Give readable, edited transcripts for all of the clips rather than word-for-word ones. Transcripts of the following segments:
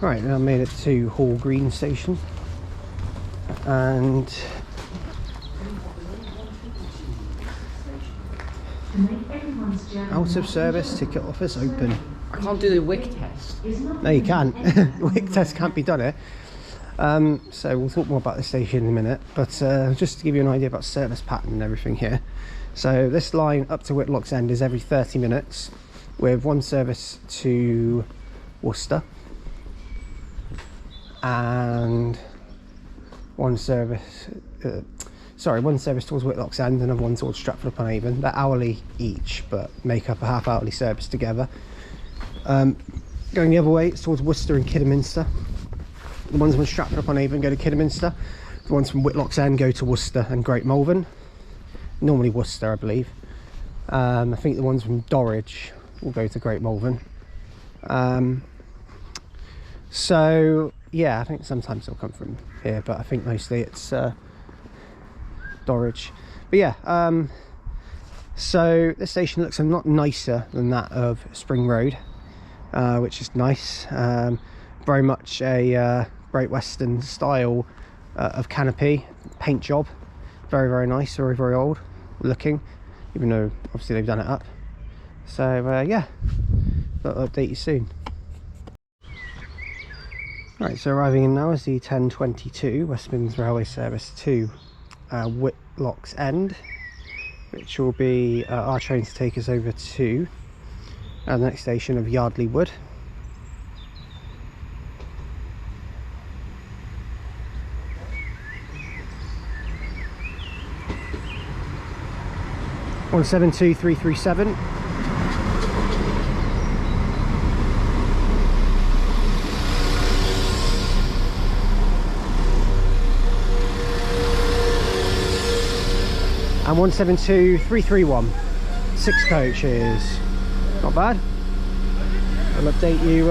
Right, now I made it to Hall Green station, and out of service ticket office open. I can't do the wick test. No, you can't. Wick test can't be done here. So we'll talk more about the station in a minute, but just to give you an idea about service pattern and everything here. So this line up to Whitlock's End is every 30 minutes with one service to Worcester and one service towards Whitlock's End and one towards Stratford upon Avon. They're hourly each, but make up a half-hourly service together. Going the other way, it's towards Worcester and Kidderminster. The ones from Stratford upon Avon go to Kidderminster. The ones from Whitlock's End go to Worcester and Great Malvern. Normally Worcester, I believe. I think the ones from Dorridge will go to Great Malvern. So yeah, I think sometimes they'll come from here, but I think mostly it's Dorridge. But yeah, so this station looks a lot nicer than that of Spring Road, which is nice. Very much a Great Western style of canopy, paint job. Very, very nice, very, very old looking, even though obviously they've done it up. So yeah, I'll update you soon. Right, so arriving in now is the 10:22 West Midlands Railway service to Whitlock's End, which will be our train to take us over to the next station of Yardley Wood. One 72337. And 172331. 6 coaches. Not bad. I'll update you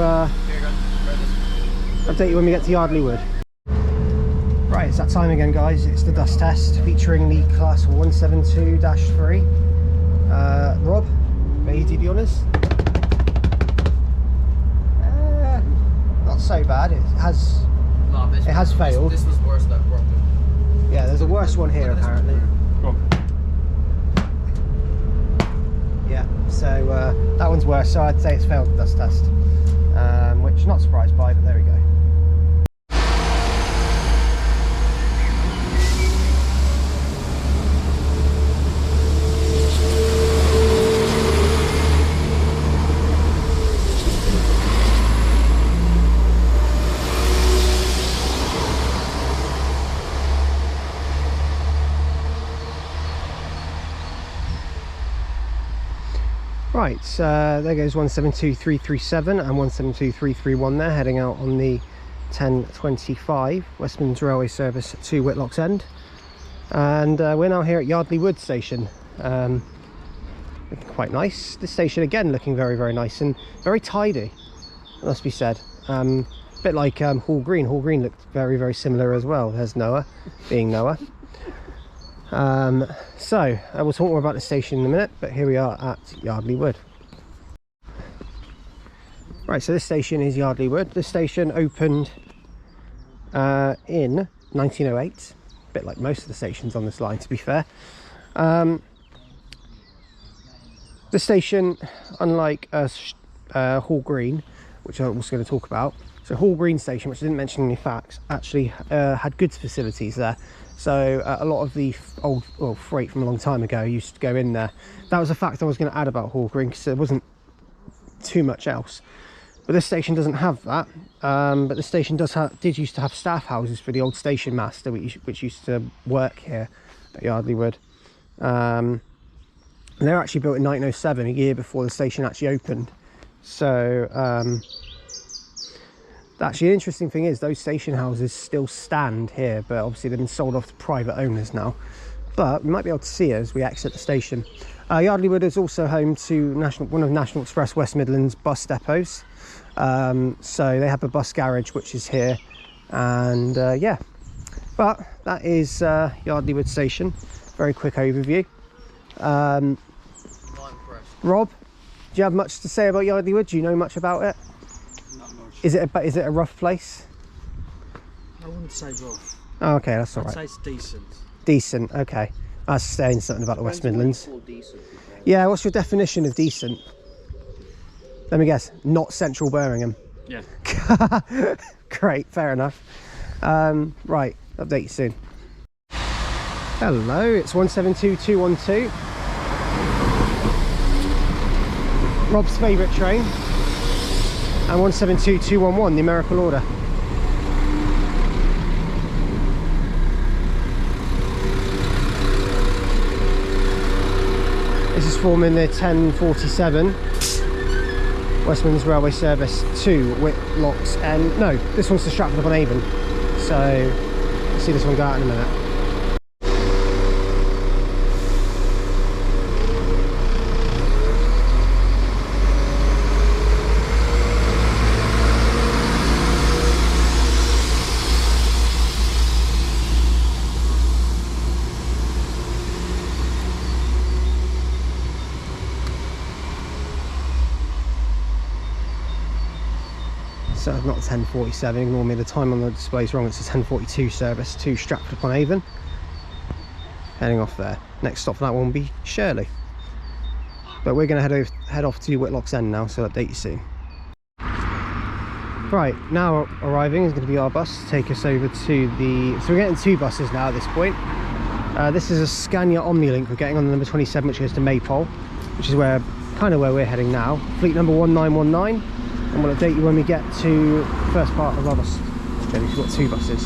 when we get to Yardley Wood. Right, it's that time again, guys. It's the dust test featuring the class 172-3. Rob, may you do the honours? Not so bad. It has failed. This was worse than Rob. Yeah, there's a worse one here apparently. Yeah, so that one's worse, so I'd say it's failed the dust test, which I'm not surprised by, but there we go. Right, there goes 172337 and 172331 there, heading out on the 10:25 West Midlands Railway service to Whitlock's End. And we're now here at Yardley Wood station. Looking quite nice. This station again looking very, very nice and very tidy, it must be said. A bit like Hall Green. Hall Green looked very, very similar as well. There's Noah, being Noah. So I will talk more about the station in a minute, but here we are at Yardley Wood. Right, so this station is Yardley Wood. This station opened in 1908, a bit like most of the stations on this line, to be fair. The station, unlike Hall Green, which I'm also going to talk about, so Hall Green station, which I didn't mention in the facts, actually had goods facilities there. So a lot of the old freight from a long time ago used to go in there. That was a fact I was going to add about Hall Green, because there wasn't too much else. But this station doesn't have that. But the station did used to have staff houses for the old station master, which used to work here at Yardley Wood. And they were actually built in 1907, a year before the station actually opened. So actually, the interesting thing is those station houses still stand here, but obviously they've been sold off to private owners now. But we might be able to see it as we exit the station. Yardley Wood is also home to one of National Express West Midlands bus depots. So they have a bus garage which is here, and yeah. But that is Yardley Wood station. Very quick overview. Rob, do you have much to say about Yardley Wood? Do you know much about it? Not much. Is it a rough place? I wouldn't say rough. Oh, okay, that's all I'd right. say it's decent. Decent, okay. I was saying something about the West Midlands. Decent. Yeah, what's your definition of decent? Let me guess, not central Birmingham. Yeah. Great, fair enough. Right, update you soon. Hello, it's 172212. Rob's favourite train. And 172211, the American order. This is forming the 1047 West Midlands Railway service to Whitlock's End. No, this one's to Stratford upon Avon. So, we'll see this one go out in a minute. So not 1047, ignore me, the time on the display is wrong, it's a 1042 service to Stratford upon Avon. Heading off there. Next stop for that one will be Shirley. But we're going to head off to Whitlock's End now, so I'll update you soon. Right, now arriving is going to be our bus to take us over to the... So we're getting two buses now at this point. This is a Scania Omnilink, we're getting on the number 27, which goes to Maypole, which is kind of where we're heading now. Fleet number 1919. And we'll update you when we get to the first part of our bus journey. We've got two buses.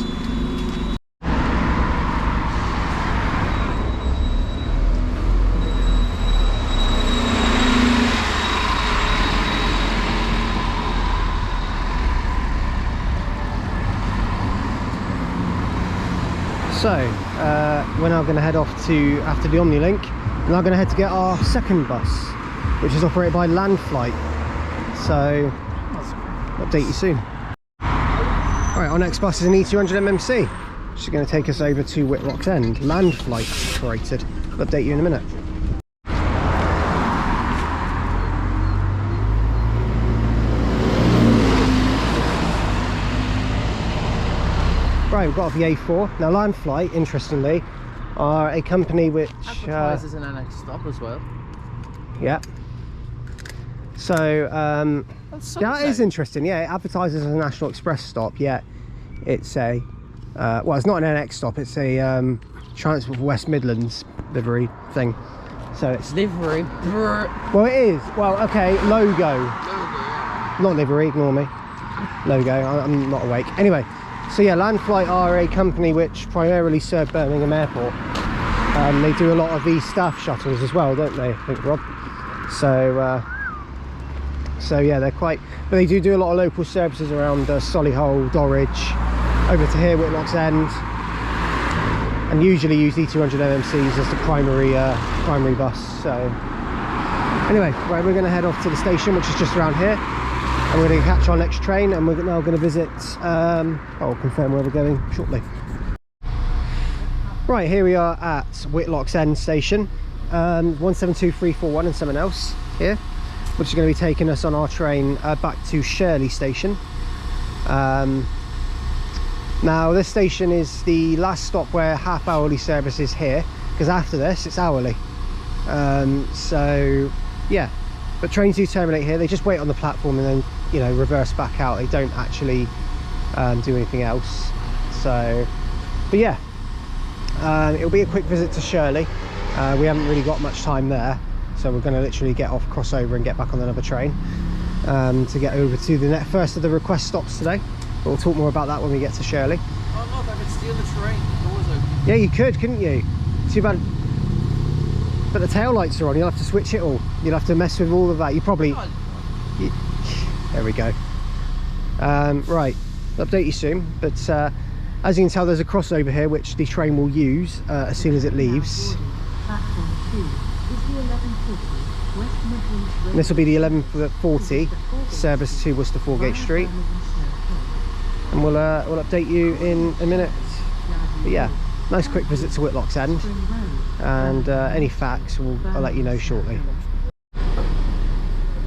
So, we're now going to head off to, after the Omnilink, we're now going to head to get our second bus, which is operated by Land Flight. So, update you soon. Alright, our next bus is an E200MMC, which is going to take us over to Whitlock's End. Land Flight operated. I'll update you in a minute. Right, we've got off the A4. Now Land Flight, interestingly, are a company which... Advertises an annex stop as well. Yeah. So, that is interesting. Yeah, it advertises as a National Express stop, yet it's a, well, it's not an NX stop, it's a Transport for West Midlands livery thing. So it's... Livery? Well, it is. Well, okay, logo. Not livery, ignore me. Logo, I'm not awake. Anyway, so yeah, Land Flight are a company which primarily serve Birmingham Airport. They do a lot of these staff shuttles as well, don't they, I think, Rob? So yeah, they're quite, but they do a lot of local services around Solihull, Dorridge, over to here, Whitlock's End, and usually use E200MMCs as the primary bus. So anyway, right, we're going to head off to the station, which is just around here, and we're going to catch our next train, and we're now going to visit, I'll confirm where we're going shortly. Right, here we are at Whitlock's End station, 172341 and someone else here, which is going to be taking us on our train back to Shirley station. Now this station is the last stop where half-hourly service is here, because after this it's hourly. So yeah, but trains do terminate here. They just wait on the platform and then, you know, reverse back out. They don't actually do anything else. So, but yeah, it'll be a quick visit to Shirley. We haven't really got much time there, so we're going to literally get off, cross over and get back on another train to get over to the first of the request stops today. But we'll talk more about that when we get to Shirley. Oh look, I could steal the train. The door's open. Yeah, you could, couldn't you? Too bad. But the tail lights are on. You'll have to switch it all. You'll have to mess with all of that. You probably... There we go. Right, I'll update you soon. But as you can tell, there's a crossover here which the train will use as soon as it leaves. And this will be the 11:40 service to Worcester Foregate Street, and we'll update you in a minute. But yeah, nice quick visit to Whitlock's End, and any facts I'll let you know shortly.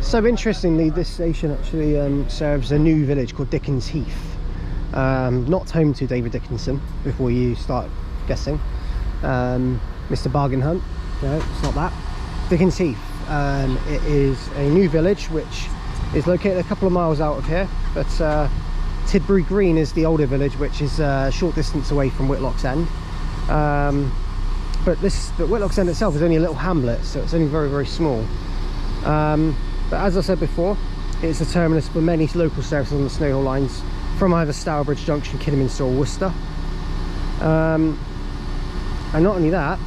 So interestingly, this station actually serves a new village called Dickens Heath. Not home to David Dickinson, before you start guessing. Mr. Bargain Hunt, no, it's not that. Dickens Heath. It is a new village which is located a couple of miles out of here, but Tidbury Green is the older village, which is a short distance away from Whitlock's End. But Whitlock's End itself is only a little hamlet, so it's only very, very small. But as I said before, it's the terminus for many local services on the Snowhill lines from either Stourbridge Junction, Kidderminster or Worcester. And not only that,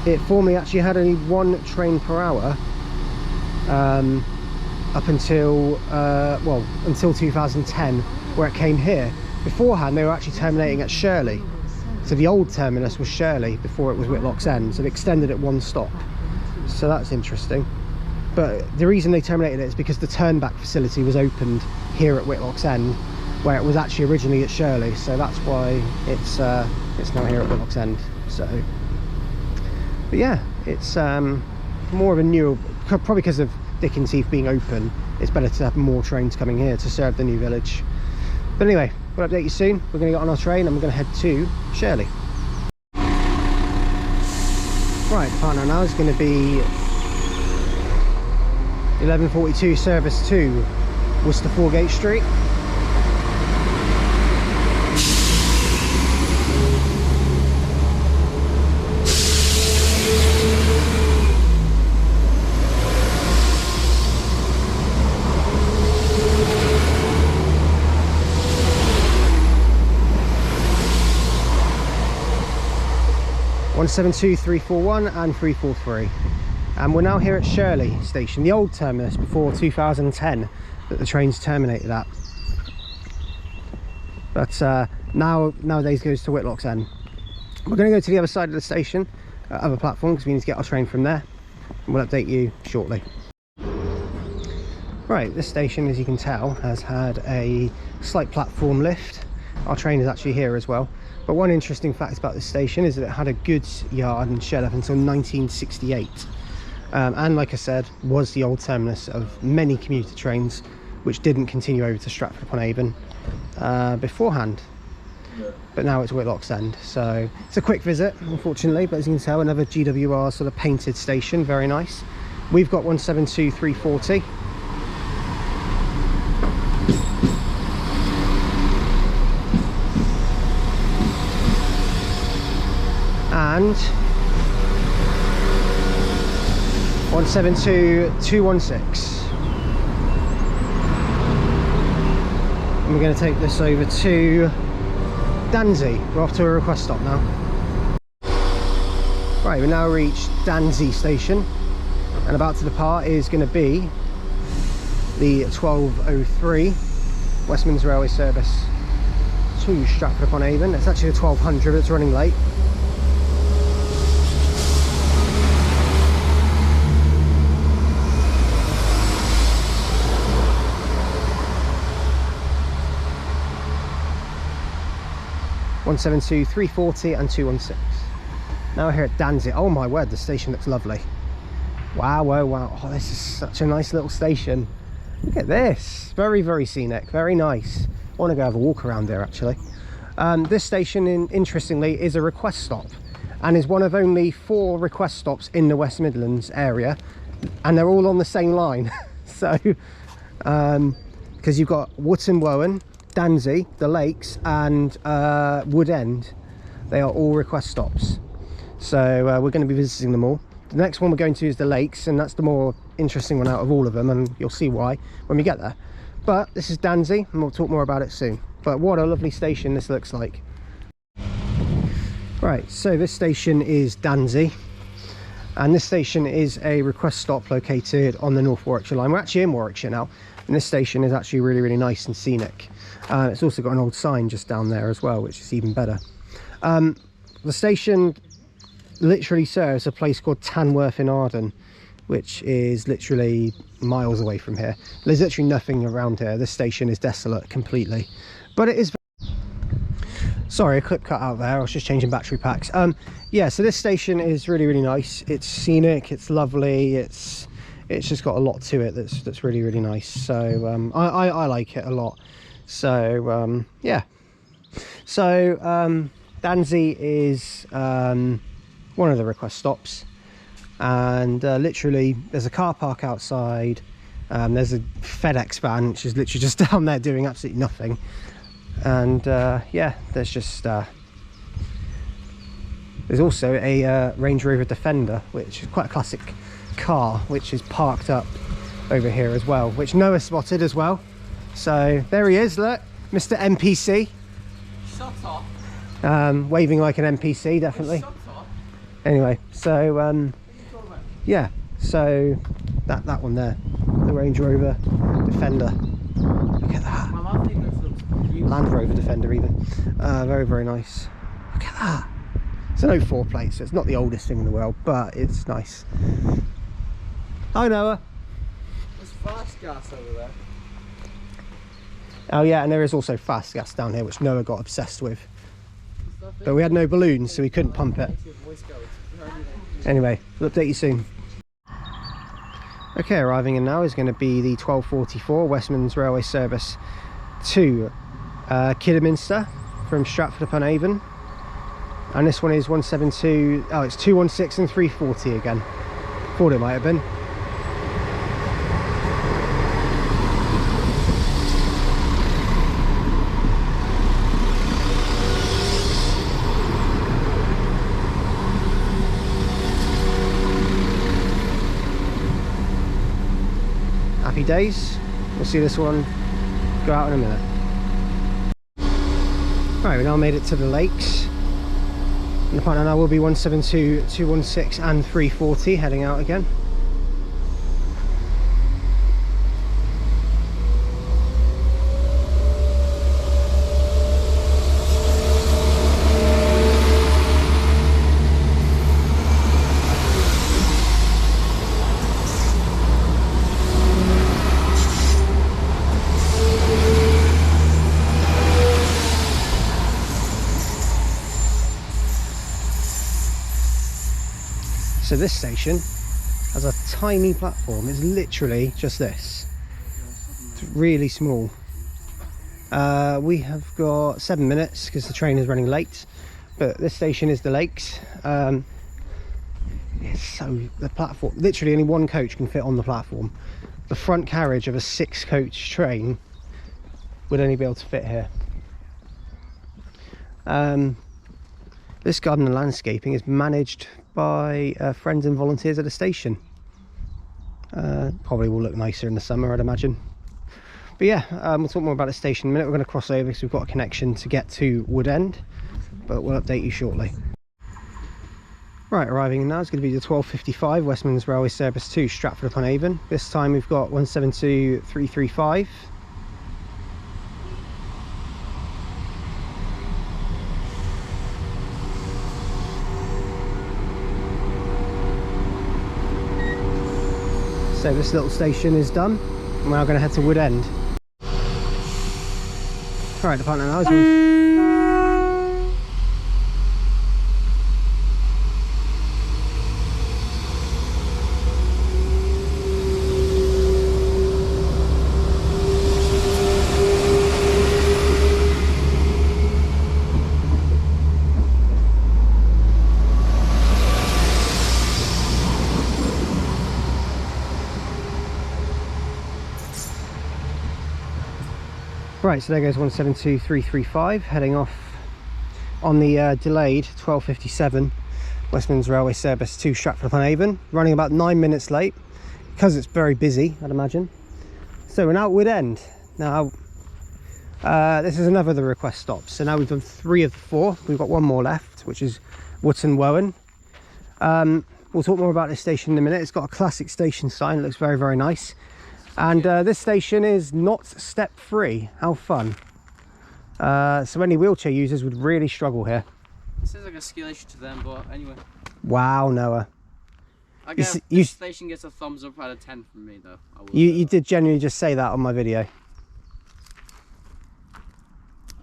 it formerly actually had only one train per hour up until until 2010, where it came here. Beforehand they were actually terminating at Shirley, so the old terminus was Shirley before it was Whitlock's End, so they extended it one stop. So that's interesting. But the reason they terminated it is because the turnback facility was opened here at Whitlock's End, where it was actually originally at Shirley, so that's why it's now here at Whitlock's End. So, but yeah, it's more of a new, probably because of Dickens Heath being open, it's better to have more trains coming here to serve the new village. But anyway, we'll update you soon. We're going to get on our train and we're going to head to Shirley. Right, the partner now is going to be 11:42 service to Worcester Foregate Street. One 172, 341 and 343. And we're now here at Shirley station, the old terminus before 2010 that the trains terminated at. But nowadays goes to Whitlock's End. We're going to go to the other side of the station, other platform, because we need to get our train from there. And we'll update you shortly. Right, this station, as you can tell, has had a slight platform lift. Our train is actually here as well. But one interesting fact about this station is that it had a goods yard and shed up until 1968. And like I said, was the old terminus of many commuter trains which didn't continue over to Stratford upon Avon beforehand. But now it's Whitlock's End, so it's a quick visit, unfortunately. But as you can tell, another GWR sort of painted station, very nice. We've got 172, 340. And 172, 216. And we're going to take this over to Danzey. We're off to a request stop now. Right, we've now reached Danzey station, and about to depart is going to be the 1203 West Midlands Railway service to Stratford upon Avon. It's actually the 1200, but it's running late. One 172, 340 and 216. Now we're here at Danzey. Oh my word, the station looks lovely. Wow, wow, wow. Oh, this is such a nice little station. Look at this. Very, very scenic. Very nice. I want to go have a walk around there, actually. This station, interestingly, is a request stop and is one of only 4 request stops in the West Midlands area, and they're all on the same line. So, because you've got Wootton Wawen, Danzey, the Lakes and Wood End, they are all request stops. So we're going to be visiting them all. The next one we're going to is the Lakes, and that's the more interesting one out of all of them, and you'll see why when we get there. But this is Danzey, and we'll talk more about it soon. But what a lovely station this looks like. Right, so this station is Danzey, and this station is a request stop located on the North Warwickshire Line. We're actually in Warwickshire now, and this station is actually really, really nice and scenic. It's also got an old sign just down there as well, which is even better. The station literally serves a place called Tanworth in Arden, which is literally miles away from here. There's literally nothing around here. This station is desolate completely, but it is. Sorry, a clip cut out there. I was just changing battery packs. Yeah, so this station is really, really nice. It's scenic, it's lovely, it's it's just got a lot to it that's really, really nice. So I like it a lot. So yeah. So Danzey is one of the request stops, and literally there's a car park outside. There's a FedEx van which is literally just down there doing absolutely nothing, and yeah, there's just there's also a Range Rover Defender, which is quite a classic car, which is parked up over here as well, which Noah spotted as well. So there he is, look, Mr. NPC. Shut up. Waving like an NPC, definitely. Shut up. Anyway, so yeah, so that one there, the Range Rover Defender. Look at that. My mum thinks this looks beautiful. Land Rover Defender even. Very, very nice. Look at that. It's an 04 plate, so it's not the oldest thing in the world, but it's nice. Hi Noah. There's fast gas over there. Oh yeah, and there is also fast gas down here, which Noah got obsessed with. But we had no balloons, so we couldn't pump it. Anyway, we'll update you soon. Okay, arriving in now is going to be the 1244 West Midlands Railway service to Kidderminster from Stratford upon Avon. And this one is 172, oh, it's 216 and 340 again. Thought it might have been. Happy days. We'll see this one go out in a minute. Right, we now made it to the lakes. And the partner now will be 172, 216 and 340 heading out again. So this station has a tiny platform. It's literally just this. It's really small. We have got 7 minutes because the train is running late, but this station is the lakes. It's so, the platform, literally only one coach can fit on the platform. The front carriage of a 6-coach train would only be able to fit here. This garden and landscaping is managed by friends and volunteers at the station. Probably will look nicer in the summer, I'd imagine. But yeah, we'll talk more about the station in a minute. We're going to cross over because we've got a connection to get to Wood End, but we'll update you shortly. Right, arriving now is going to be the 1255 West Midlands Railway service to Stratford upon Avon. This time we've got 172 335. So this little station is done, and we're now going to head to Wood End. Alright, the partner now is right, so there goes 172 335 heading off on the delayed 1257 West Midlands Railway service to Stratford upon Avon, running about 9 minutes late because it's very busy, I'd imagine. So we're now at Wood End. Now this is another of the request stops, so now we've done 3 of the 4. We've got one more left, which is Wootton Wawen. We'll talk more about this station in a minute. It's got a classic station sign, it looks very, very nice. And this station is not step free. How fun. So any wheelchair users would really struggle here. This is like a skill issue to them, but anyway. Wow, Noah. I guess this station gets a thumbs up out of 10 from me though. You did genuinely just say that on my video.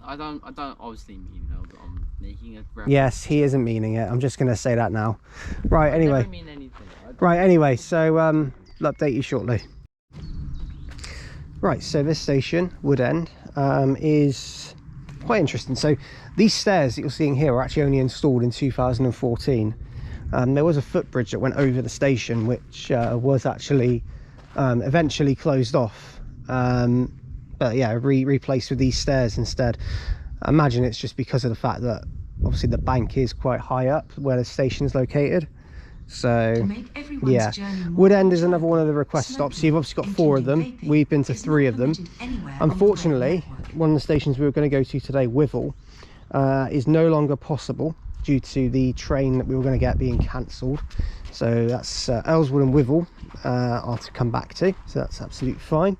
I don't obviously mean though, but I'm making a reference. Yes, he isn't meaning it. I'm just going to say that now. Right, I anyway. never mean anything. Right, anyway, so I'll update you shortly. Right, so this station, Wood End, is quite interesting. So these stairs that you're seeing here were actually only installed in 2014. There was a footbridge that went over the station, which was actually eventually closed off. But yeah, replaced with these stairs instead. I imagine it's just because of the fact that obviously the bank is quite high up where the station is located. So yeah, Wood End is another one of the request stops. So you've obviously got 4 of them. We've been to 3 of them. Unfortunately, one of the stations we were going to go to today, Withell, is no longer possible due to the train that we were going to get being cancelled. So that's Earlswood and Withell are to come back to, so that's absolutely fine.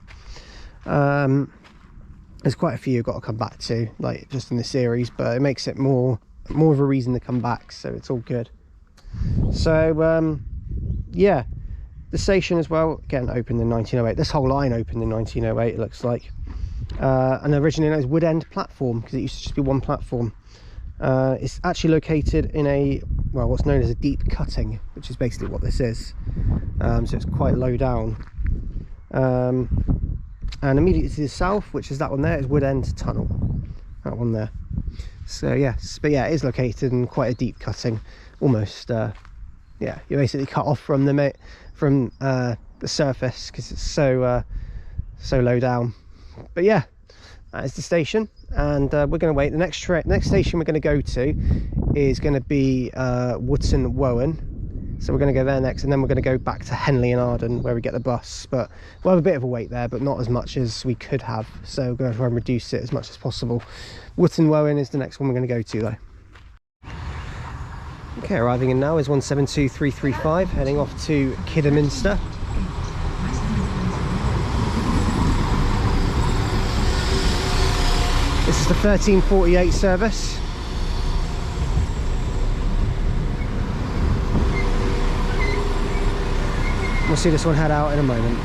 There's quite a few you've got to come back to, like just in the series, but it makes it more of a reason to come back, so it's all good. So yeah, the station as well, again, opened in 1908. This whole line opened in 1908, it looks like. And originally known as Wood End platform, because it used to just be one platform. It's actually located in a, well, what's known as a deep cutting, which is basically what this is. So it's quite low down. And immediately to the south, which is that one there, is Wood End Tunnel. That one there. So yes, but yeah, it is located in quite a deep cutting. Almost, yeah, you're basically cut off from the surface because it's so low down. But yeah, that is the station, and we're going to wait. The next station we're going to go to is going to be Wootton Wawen. So we're going to go there next, and then we're going to go back to Henley and Arden where we get the bus. But we'll have a bit of a wait there, but not as much as we could have. So we're going to try and reduce it as much as possible. Wootton Wawen is the next one we're going to go to though. Okay, arriving in now is 172335, heading off to Kidderminster. This is the 1348 service. We'll see this one head out in a moment.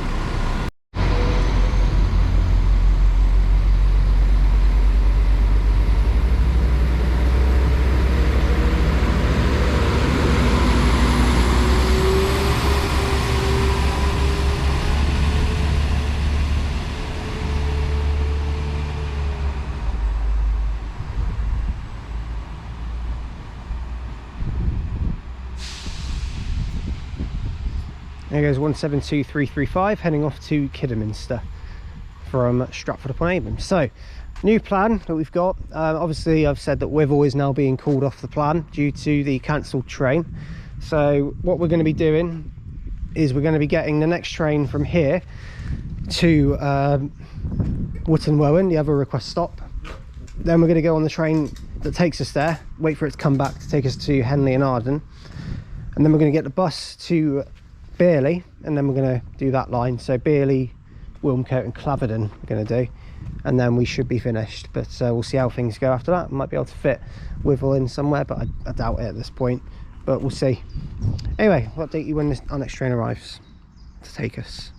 There goes 172335, heading off to Kidderminster from Stratford upon Avon. So, new plan that we've got. Obviously, I've said that Withell is now being called off the plan due to the cancelled train. So, what we're going to be doing is we're going to be getting the next train from here to Wootton Wawen, the other request stop. Then we're going to go on the train that takes us there, wait for it to come back to take us to Henley and Arden. And then we're going to get the bus to Bearley, and then we're going to do that line. So Bearley, Wilmcote and Claverden we're going to do, and then we should be finished. But we'll see how things go after that. Might be able to fit Withell in somewhere, but I doubt it at this point, but we'll see. Anyway, I'll update you when our next train arrives to take us.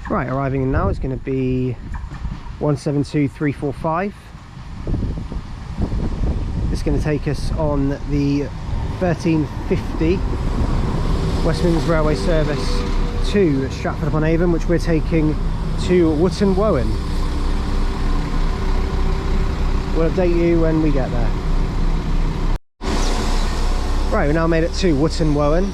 Right, arriving in now is going to be 172345. It's going to take us on the 1350 West Midlands Railway service to Stratford upon Avon, which we're taking to Wootton Wawen. We'll update you when we get there. Right, we now made it to Wootton Wawen.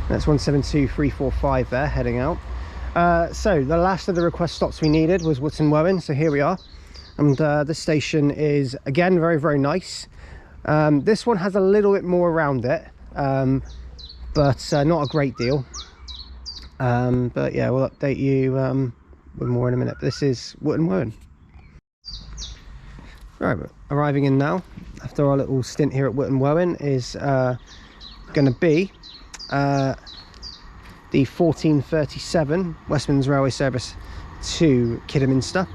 That's 172345 there, heading out. So the last of the request stops we needed was Wootton Wawen, so here we are. And this station is, again, very, very nice. This one has a little bit more around it, but not a great deal. But yeah, we'll update you with more in a minute. But this is Wootton Wawen. Right, arriving in now, after our little stint here at Wootton Wawen, is going to be the 1437 West Midlands Railway service to Kidderminster.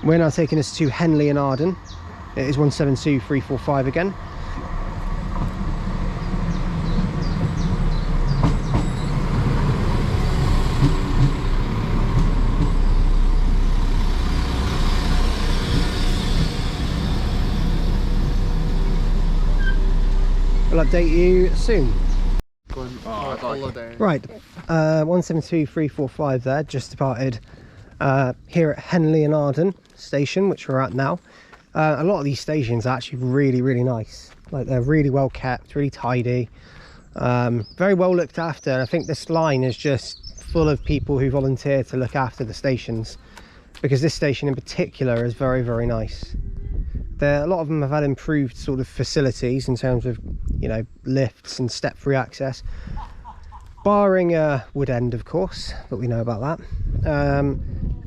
We're now taking us to Henley and Arden. It is 172345 again. We'll update you soon. Holiday. Right, 172345 there, just departed here at Henley and Arden station, which we're at now. A lot of these stations are actually really nice. Like, they're really well kept, really tidy, very well looked after. And I think this line is just full of people who volunteer to look after the stations, because this station in particular is very nice. A lot of them have had improved sort of facilities in terms of, you know, lifts and step-free access, barring Wood End, of course, but we know about that.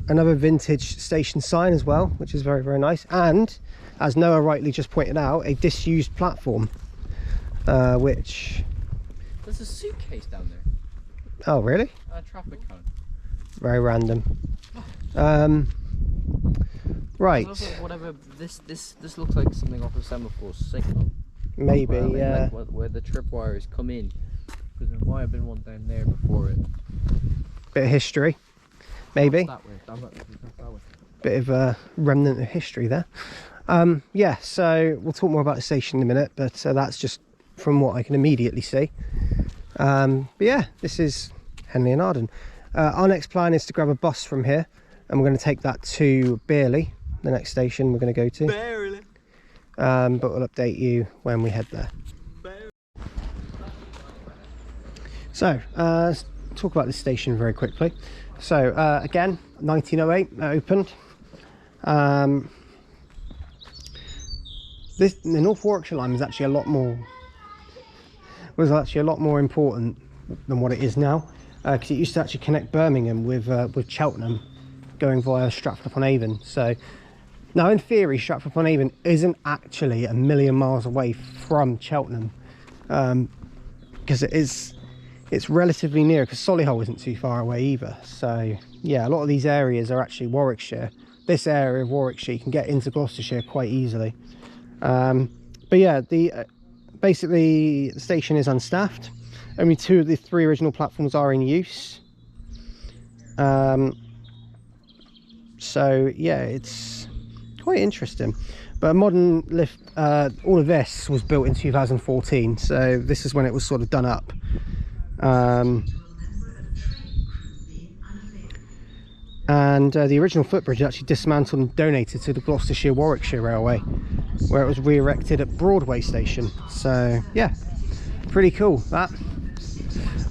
Another vintage station sign as well, which is very nice, and as Noah rightly just pointed out, a disused platform, which... There's a suitcase down there. Oh, really? A traffic cone. Very random. Right. Whatever, this looks like something off a semaphore signal. Maybe, yeah. Like where the tripwires come in. Because there might have been one down there before it. Bit of history, maybe. That way. That way. Bit of a remnant of history there. Yeah, so we'll talk more about the station in a minute, but that's just from what I can immediately see. But yeah, this is Henley and Arden. Our next plan is to grab a bus from here, and we're going to take that to Bearley, the next station we're going to go to. Barely. But we'll update you when we head there. So, let's talk about this station very quickly. So, again, 1908 it opened. The North Warwickshire Line was actually a lot more important than what it is now, because it used to actually connect Birmingham with Cheltenham, going via Stratford upon Avon. So now, in theory, Stratford upon Avon isn't actually a million miles away from Cheltenham, because it's relatively near, because Solihull isn't too far away either. So yeah, a lot of these areas are actually Warwickshire. This area of Warwickshire, you can get into Gloucestershire quite easily. But yeah, basically the station is unstaffed. Only 2 of the 3 original platforms are in use. So yeah, it's quite interesting. But a modern lift, all of this was built in 2014, so this is when it was sort of done up. And the original footbridge is actually dismantled and donated to the Gloucestershire Warwickshire Railway, where it was re-erected at Broadway station. So yeah, pretty cool that.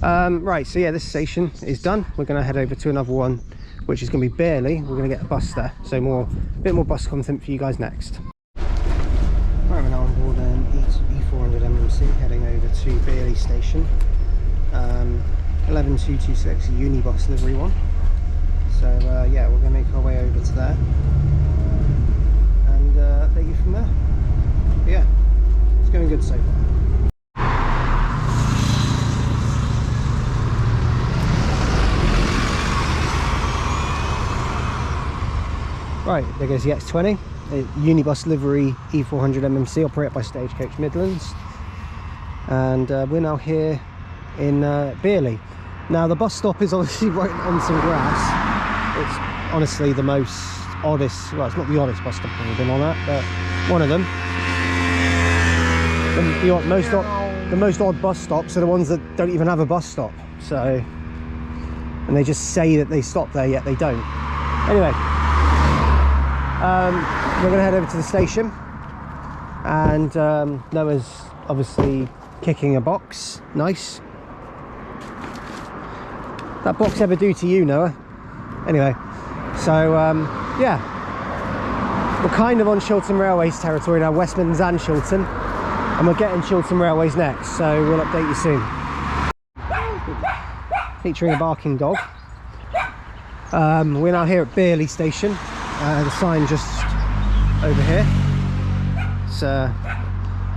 Right, so yeah, this station is done. We're going to head over to another one, which is going to be Bearley. We're going to get a bus there, so a bit more bus content for you guys next. Right, we're now on board an E400 MMC, heading over to Bearley station. 11226, a Unibus livery one. So yeah, we're going to make our way over to there and update you from there. But yeah, it's going good so far. Right, there goes the X20, a Unibus livery E400 MMC operated by Stagecoach Midlands, and we're now here in Bearley. Now the bus stop is obviously right on some grass. It's honestly the most oddest, well, it's not the oddest bus stop I've ever been on at, but one of them. The most odd bus stops are the ones that don't even have a bus stop. So, and they just say that they stop there, yet they don't. Anyway, we're going to head over to the station, and Noah's obviously kicking a box. Nice. That box ever do to you, Noah? Anyway, so yeah, we're kind of on Chiltern Railways territory now, West Midlands and Chiltern, and we're getting Chiltern Railways next, so we'll update you soon. Featuring a barking dog. We're now here at Bearley station. The sign just over here. It's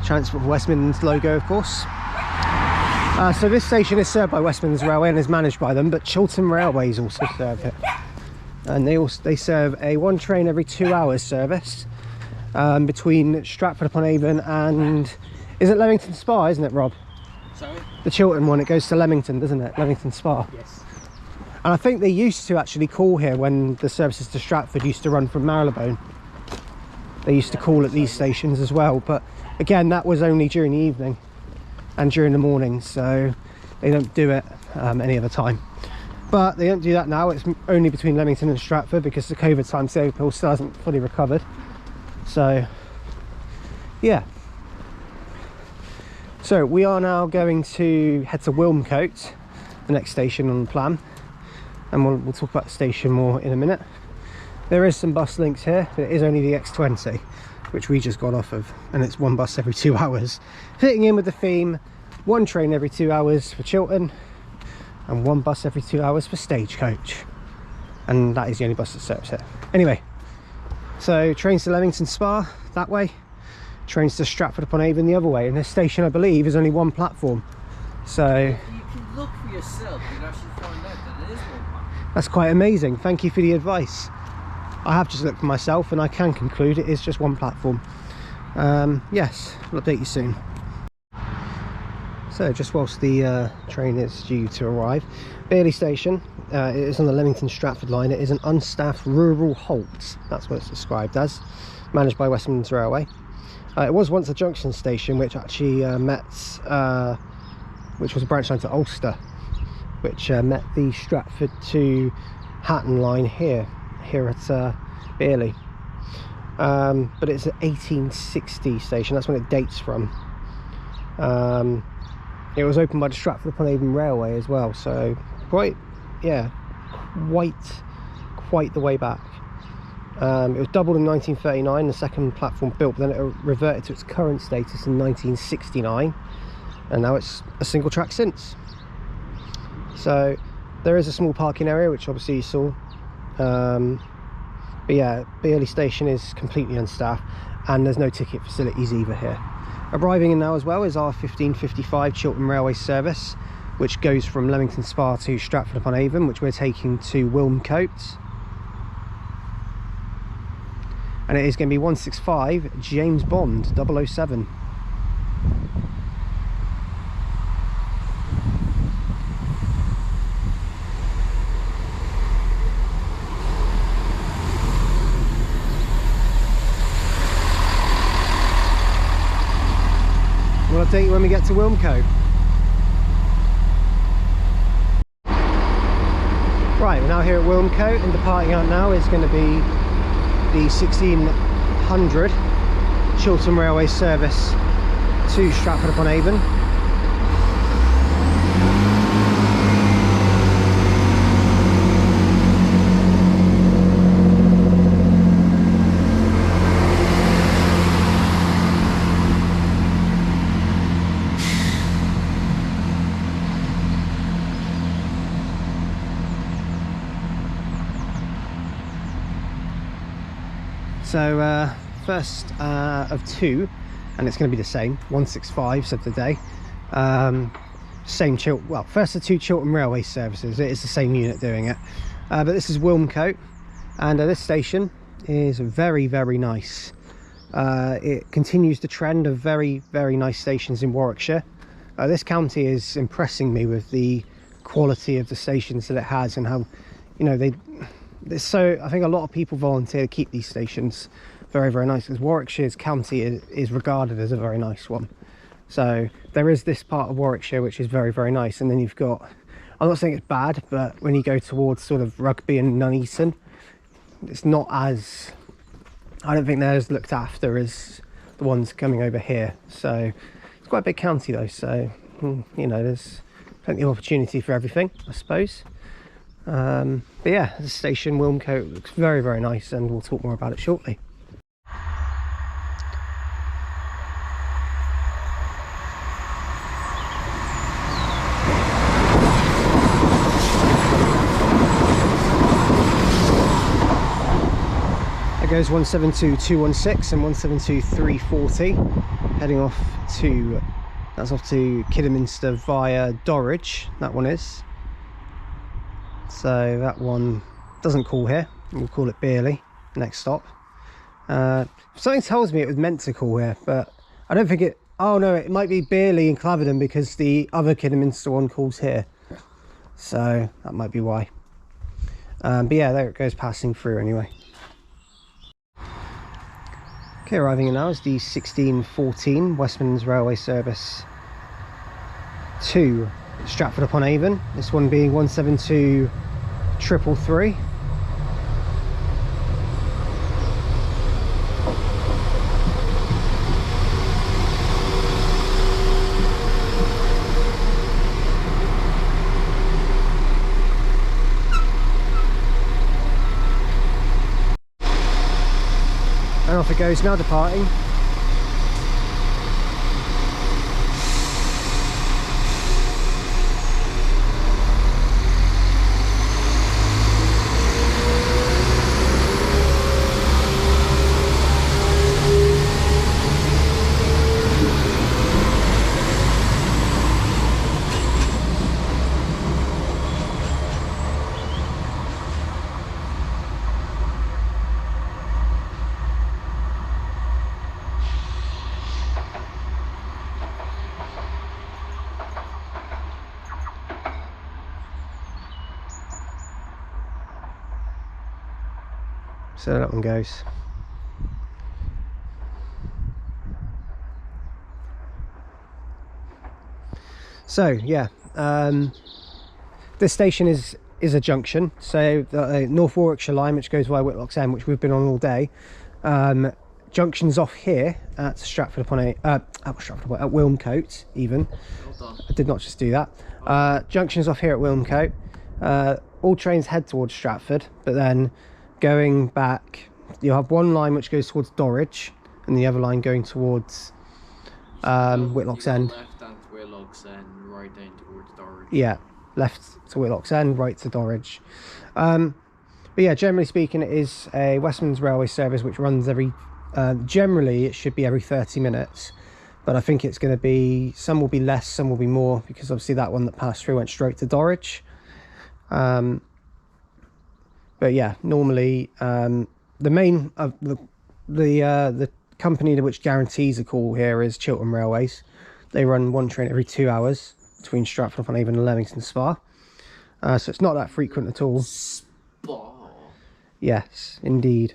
Transport for West Midlands logo, of course. So this station is served by West Midlands Railway and is managed by them, but Chiltern Railways also serve it. And they serve a 1 train every 2 hours service between Stratford upon Avon and, is it Leamington Spa, isn't it, Rob? Sorry? The Chiltern one, it goes to Leamington, doesn't it? Leamington Spa. Yes. And I think they used to actually call here when the services to Stratford used to run from Marylebone. They used to call at these stations as well, but again, that was only during the evening. and during the morning, so they don't do it any other time. But they don't do that now. It's only between Leamington and Stratford because the COVID timetable still hasn't fully recovered. So yeah, so we are now going to head to Wilmcote, the next station on the plan, and we'll talk about the station more in a minute. There is some bus links here, but it is only the X20, which we just got off of, and it's one bus every 2 hours, fitting in with the theme: one train every 2 hours for Chiltern and one bus every 2 hours for Stagecoach, and that is the only bus that serves here. Anyway, so trains to Leamington Spa that way, trains to Stratford upon Avon the other way, and this station, I believe, is only one platform. So you can look for yourself and actually find out that it is one platform. That's quite amazing. Thank you for the advice. I have just looked for myself and I can conclude it is just one platform. Yes, I'll update you soon. So just whilst the train is due to arrive, Bearley Station, it is on the Leamington Stratford line. It is an unstaffed rural halt, that's what it's described as, managed by West Midlands Railway. It was once a junction station which actually which was a branch line to Ulster, which met the Stratford to Hatton line here at Bearley. But it's an 1860 station, that's when it dates from. It was opened by the Stratford upon Avon Railway as well, so quite the way back. It was doubled in 1939, the second platform built, but then it reverted to its current status in 1969, and now it's a single track since. So there is a small parking area, which obviously you saw. But yeah, Bearley Station is completely unstaffed, and there's no ticket facilities either here. Arriving in now as well is our 1555 Chiltern Railway service, which goes from Leamington Spa to Stratford upon Avon, which we're taking to Wilmcote. And it is going to be 165 James Bond 007. We'll update you when we get to Wilmcote. Right, we're now here at Wilmcote, and departing out now is going to be the 1600 Chiltern Railway service to Stratford upon Avon. So first of two, and it's going to be the same 165 of the day. First of two Chiltern Railway services. It is the same unit doing it, but this is Wilmcote, and this station is very nice. It continues the trend of very nice stations in Warwickshire. This county is impressing me with the quality of the stations that it has, and how, you know, so I think a lot of people volunteer to keep these stations very nice, because Warwickshire's county is regarded as a very nice one. So there is this part of Warwickshire which is very nice, and then you've got, I'm not saying it's bad, but when you go towards sort of Rugby and Nuneaton, it's not as, I don't think they're as looked after as the ones coming over here. So it's quite a big county though, so you know, there's plenty of opportunity for everything, I suppose. But yeah, the station Wilmcote looks very nice, and we'll talk more about it shortly. There goes 172-216 and 172-340, heading off to, that's off to Kidderminster via Dorridge, that one is. So that one doesn't call here, we'll call it Bearley, next stop. Something tells me it was meant to call here, but I don't think it, oh no, it might be Bearley and Claverden because the other Kidderminster one calls here. So that might be why. But yeah, there it goes, passing through anyway. Okay, arriving in now is the 1614 West Midlands Railway service to Stratford upon Avon. This one being 172-333. And off it goes, now departing. So that one goes. So yeah, this station is a junction. So the North Warwickshire Line, which goes via Whitlock's End, which we've been on all day, junctions off here at Stratford upon at Wilmcote. Even Well done. I did not just do that. Junctions off here at Wilmcote. All trains head towards Stratford, but then going back, you'll have one line which goes towards Dorridge, and the other line going towards Whitlock's End. Left down to Whitlock's End, right down towards Dorridge. Yeah, left to Whitlock's End, right to Dorridge. But yeah, generally speaking, it is a West Midlands railway service which runs every, generally it should be every 30 minutes, but I think it's going to be, some will be less, some will be more, because obviously that one that passed through went straight to Dorridge. But yeah, normally the main of the company which guarantees a call here is Chiltern Railways. They run one train every 2 hours between Stratford upon Avon and Leamington Spa. So it's not that frequent at all. Spa. Yes, indeed.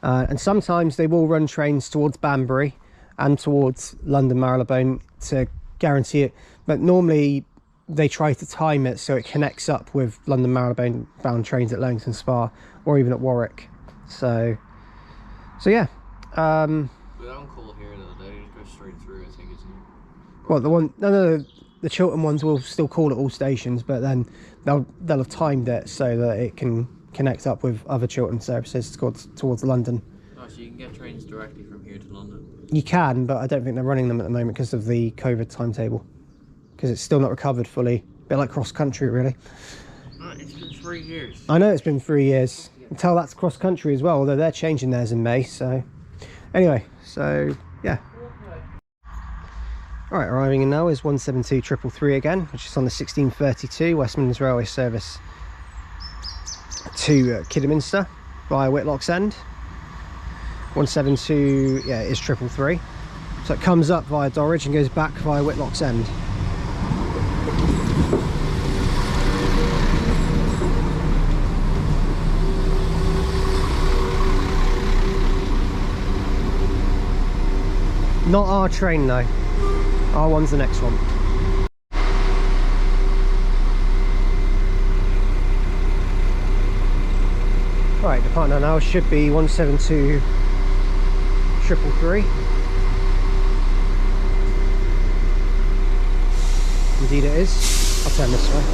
And sometimes they will run trains towards Banbury and towards London Marylebone to guarantee it. But normally they try to time it so it connects up with London Marylebone bound trains at Leamington Spa or even at Warwick. So yeah. We don't call here though, they just go straight through, I think, isn't it? Well, the one, no, the Chiltern ones will still call at all stations, but then they'll have timed it so that it can connect up with other Chiltern services towards London. Oh, so you can get trains directly from here to London? You can, but I don't think they're running them at the moment because of the COVID timetable. Because it's still not recovered fully. A bit like cross country, really. It's been 3 years. I know it's been 3 years. Until that's cross country as well, although they're changing theirs in May. So anyway, so yeah. All right, arriving in now is 172-333 again, which is on the 1632 West Midlands Railway service to Kidderminster via Whitlock's End. 172, yeah, it is 333. So it comes up via Dorridge and goes back via Whitlock's End. Not our train though. Our one's the next one. Right, the partner now should be 172-333. Indeed it is. I'll turn this way.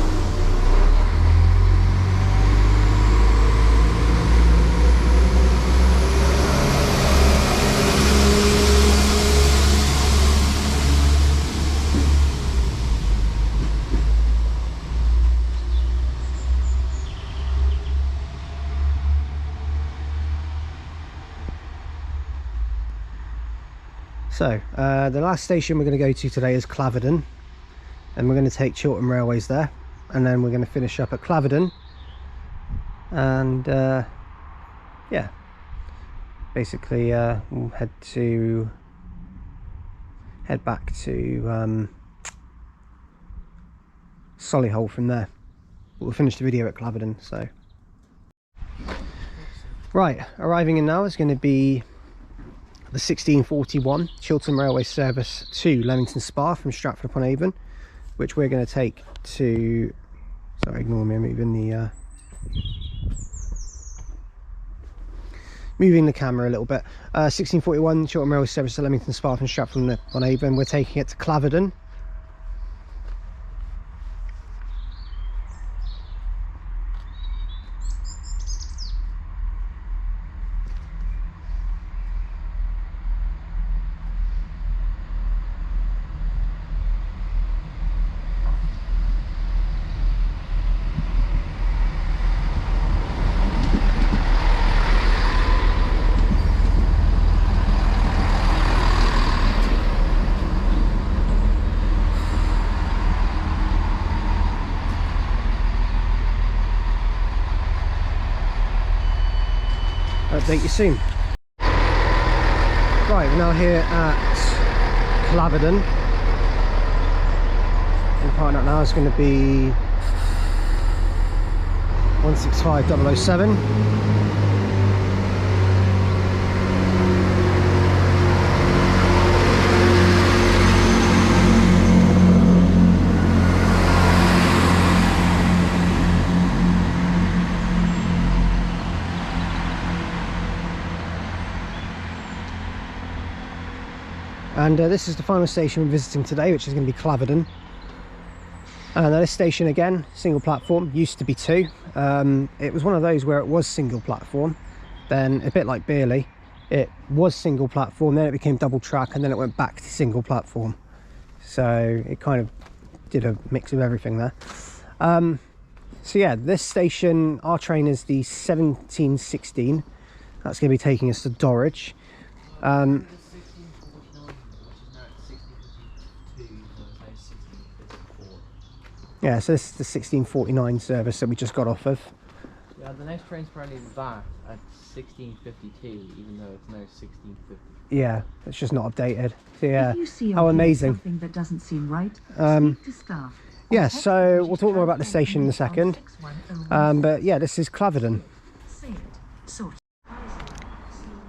So, the last station we're going to go to today is Claverden, and we're going to take Chiltern Railways there, and then we're going to finish up at Claverden, and yeah, basically we'll head back to Solihull from there. We'll finish the video at Claverden. So, right, arriving in now is going to be the 1641 Chiltern Railway service to Leamington Spa from Stratford upon Avon. which we're going to take to, sorry, ignore me, I'm moving the camera a little bit. 1641 Chiltern Railway service to Leamington, Spa and Stratford on Avon. We're taking it to Claverden. Update you soon. Right, we're now here at Claverden. And parting up now is going to be 165007. And this is the final station we're visiting today, which is going to be Claverden. And this station, again, single platform, used to be two. It was one of those where it was single platform, then a bit like Bearley, it was single platform, then it became double track, and then it went back to single platform. So it kind of did a mix of everything there. So yeah, this station, our train is the 1716. That's going to be taking us to Dorridge. Yeah, so this is the 1649 service that we just got off of. Yeah, the next train's probably that at 1652, even though it's now 1650. Yeah, it's just not updated. So yeah, If you see how amazing. Something that doesn't seem right, speak to staff. Yeah, so we'll talk more about the station in a second. But yeah, this is Claverden.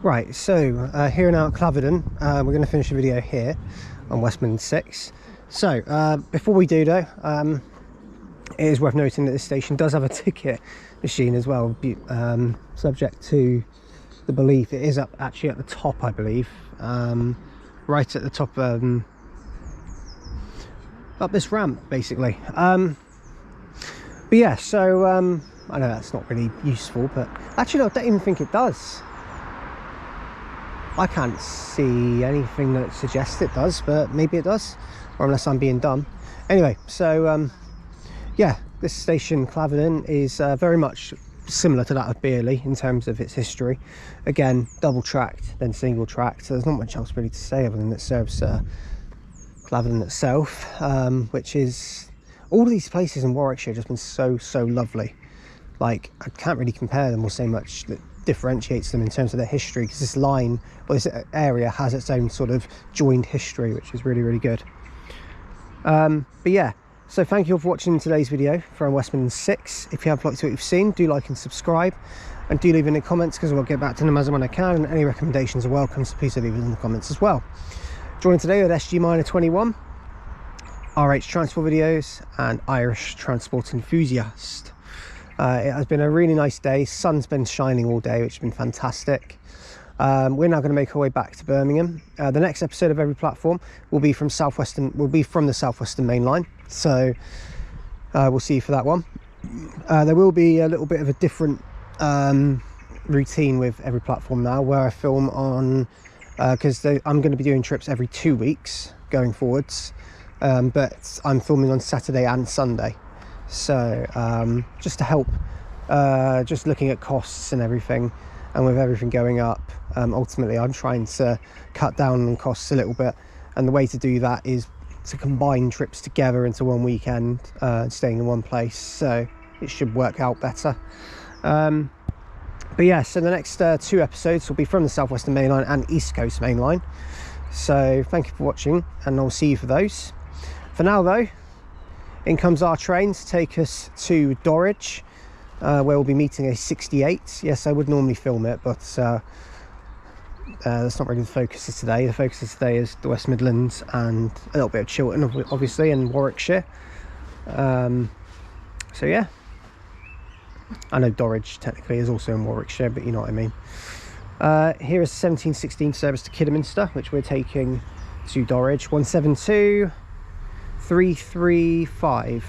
Right, so here now at Claverden, we're going to finish the video here on West Midlands 6. So before we do though, it is worth noting that this station does have a ticket machine as well, subject to the belief. It is actually at the top, I believe, right at the top, up this ramp basically. But yeah, so I know that's not really useful, but actually no, I don't even think it does. I can't see anything that suggests it does, but maybe it does, or unless I'm being dumb. Anyway, so yeah, this station Claverden is very much similar to that of Bearley in terms of its history. Again, double tracked, then single tracked, so there's not much else really to say other than it serves Claverden itself, which is, all of these places in Warwickshire have just been so lovely. Like, I can't really compare them or say much that differentiates them in terms of their history, because this line, or this area, has its own sort of joined history, which is really good. But yeah, so thank you all for watching today's video from West Midlands 6. If you have liked what you've seen, do like and subscribe, and do leave in the comments, because we'll get back to them as and when I can, and any recommendations are welcome, so please do leave it in the comments as well. Joining today with SG-21, RH Transport Videos, and Irish Transport Enthusiast. It has been a really nice day. Sun's been shining all day, which has been fantastic. We're now going to make our way back to Birmingham. The next episode of Every Platform will be from the Southwestern Main Line, so we'll see you for that one. There will be a little bit of a different routine with Every Platform now, where I film on, because I'm going to be doing trips every 2 weeks going forwards, but I'm filming on Saturday and Sunday. So just to help, just looking at costs and everything, and with everything going up, ultimately I'm trying to cut down on costs a little bit, and the way to do that is to combine trips together into one weekend, staying in one place, so it should work out better. But yeah, so the next 2 episodes will be from the Southwestern Main Line and East Coast Main Line. So thank you for watching, and I'll see you for those. For now though, in comes our train to take us to Dorridge, where we'll be meeting a 68. Yes, I would normally film it, but that's not really the focus of today. The focus of today is the West Midlands and a little bit of Chiltern, obviously, and Warwickshire. So yeah, I know Dorridge technically is also in Warwickshire, but you know what I mean. Here is 1716 service to Kidderminster, which we're taking to Dorridge. 172335.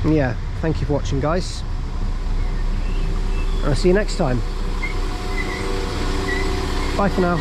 Yeah, thank you for watching, guys. I'll see you next time. Bye for now.